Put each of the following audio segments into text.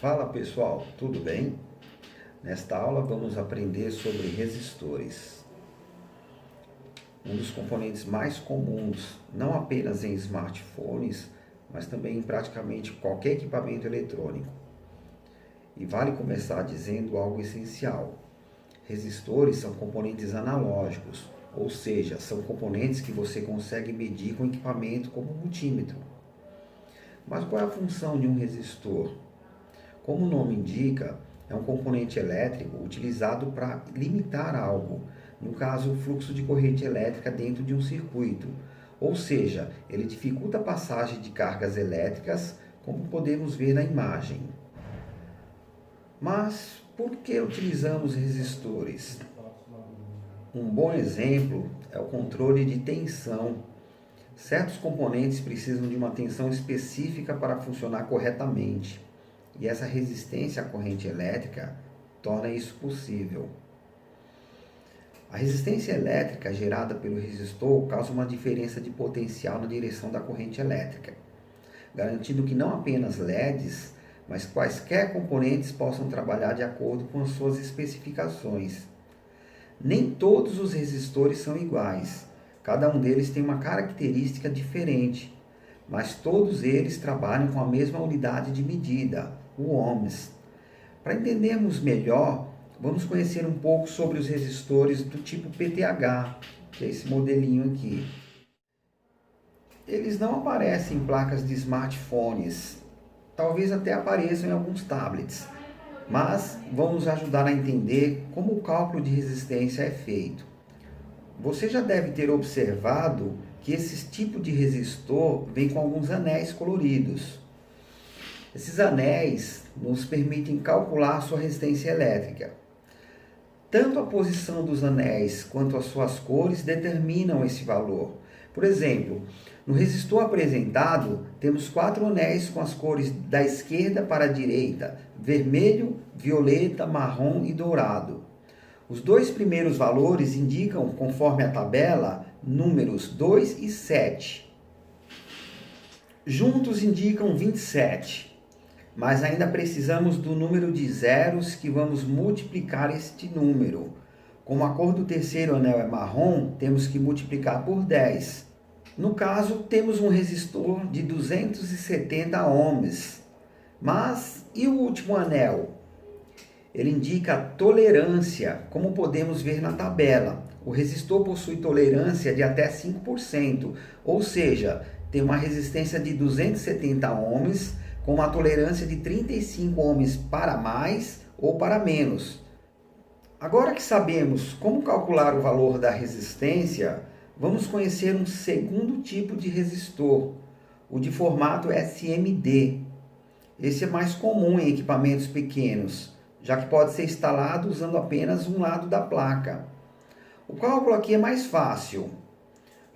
Fala pessoal, tudo bem? Nesta aula vamos aprender sobre resistores. Um dos componentes mais comuns, não apenas em smartphones, mas também em praticamente qualquer equipamento eletrônico. E vale começar dizendo algo essencial. Resistores são componentes analógicos, ou seja, são componentes que você consegue medir com equipamento como um multímetro. Mas qual é a função de um resistor? Como o nome indica, é um componente elétrico utilizado para limitar algo, no caso o fluxo de corrente elétrica dentro de um circuito, ou seja, ele dificulta a passagem de cargas elétricas, como podemos ver na imagem. Mas por que utilizamos resistores? Um bom exemplo é o controle de tensão. Certos componentes precisam de uma tensão específica para funcionar corretamente. E essa resistência à corrente elétrica torna isso possível. A resistência elétrica gerada pelo resistor causa uma diferença de potencial na direção da corrente elétrica, garantindo que não apenas LEDs, mas quaisquer componentes possam trabalhar de acordo com as suas especificações. Nem todos os resistores são iguais, cada um deles tem uma característica diferente, mas todos eles trabalham com a mesma unidade de medida, o ohms. Para entendermos melhor, vamos conhecer um pouco sobre os resistores do tipo PTH, que é esse modelinho aqui. Eles não aparecem em placas de smartphones, talvez até apareçam em alguns tablets, mas vão nos ajudar a entender como o cálculo de resistência é feito. Você já deve ter observado que esse tipo de resistor vem com alguns anéis coloridos. Esses anéis nos permitem calcular a sua resistência elétrica. Tanto a posição dos anéis quanto as suas cores determinam esse valor. Por exemplo, no resistor apresentado, temos 4 anéis com as cores da esquerda para a direita: vermelho, violeta, marrom e dourado. Os 2 primeiros valores indicam, conforme a tabela, números 2 e 7. Juntos indicam 27. Mas ainda precisamos do número de zeros que vamos multiplicar este número. Como a cor do terceiro anel é marrom, temos que multiplicar por 10. No caso, temos um resistor de 270 ohms. Mas e o último anel? Ele indica tolerância, como podemos ver na tabela. O resistor possui tolerância de até 5%, ou seja, tem uma resistência de 270 ohms, com uma tolerância de 35 ohms para mais ou para menos. Agora que sabemos como calcular o valor da resistência, vamos conhecer um segundo tipo de resistor, o de formato SMD. Esse é mais comum em equipamentos pequenos, já que pode ser instalado usando apenas um lado da placa. O cálculo aqui é mais fácil.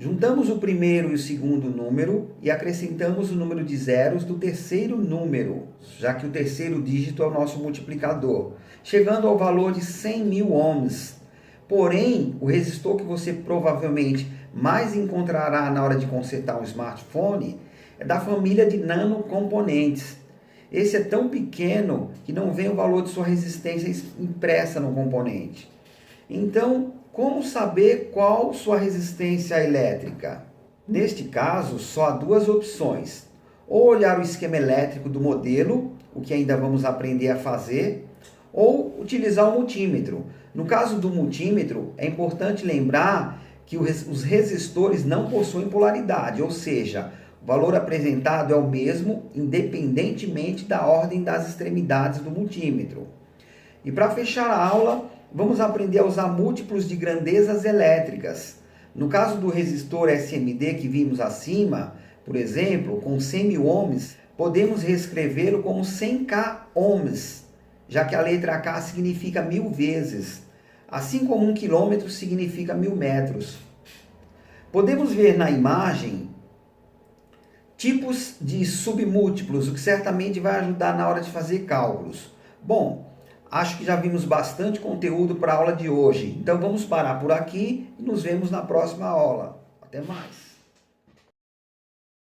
Juntamos o primeiro e o segundo número e acrescentamos o número de zeros do terceiro número, já que o terceiro dígito é o nosso multiplicador, chegando ao valor de 100.000 ohms. Porém, o resistor que você provavelmente mais encontrará na hora de consertar um smartphone é da família de nanocomponentes. Esse é tão pequeno que não vem o valor de sua resistência impressa no componente. Então, como saber qual sua resistência elétrica? Neste caso, só há 2 opções. Ou olhar o esquema elétrico do modelo, o que ainda vamos aprender a fazer, ou utilizar o multímetro. No caso do multímetro, é importante lembrar que os resistores não possuem polaridade, ou seja, o valor apresentado é o mesmo, independentemente da ordem das extremidades do multímetro. E para fechar a aula, vamos aprender a usar múltiplos de grandezas elétricas. No caso do resistor SMD que vimos acima, por exemplo, com 100.000 ohms, podemos reescrevê-lo como 100k ohms, já que a letra K significa 1000 vezes, assim como 1 quilômetro significa 1000 metros. Podemos ver na imagem tipos de submúltiplos, o que certamente vai ajudar na hora de fazer cálculos. Bom, acho que já vimos bastante conteúdo para a aula de hoje, então vamos parar por aqui e nos vemos na próxima aula. Até mais!